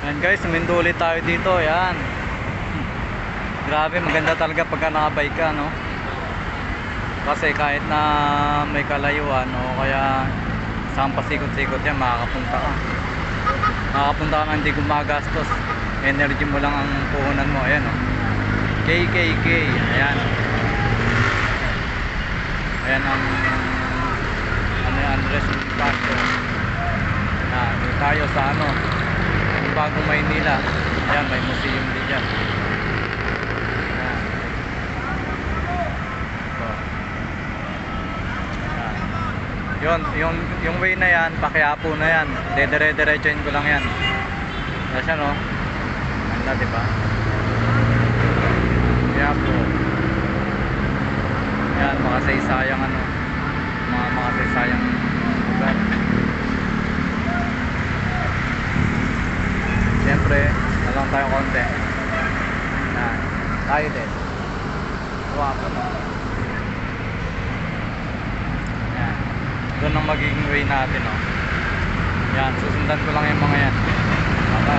Yan guys, sumindo ulit tayo dito. Yan. Grabe, maganda talaga pagka nakabike ka, no? Kasi kahit na may kalayuan o kaya saan pasikot-sikot yan, makakapunta ka. Makakapunta ka, hindi gumagastos. Energy mo lang ang puhunan mo. Ayan, no? KKK. Ayan. Ayan ang ano yan, Andres Bonifacio. Ayan, tayo sa ano, Bagong Maynila. Ayan, may museum din dyan. Ayan. So, ayan. Yung way na yan, Paquiapo na yan. Dedire-diretsuin ko lang yan. Ayan siya, no? Ganda, diba? Paquiapo. Ayan, makasaysayang ano, mga makasaysayang lugar. Siyempre, nalang tayo konti. Yan, tayo din. Guwapo na. Yan, doon ang magiging way natin, oh. Yan, susundan ko lang yung mga yan. Bye.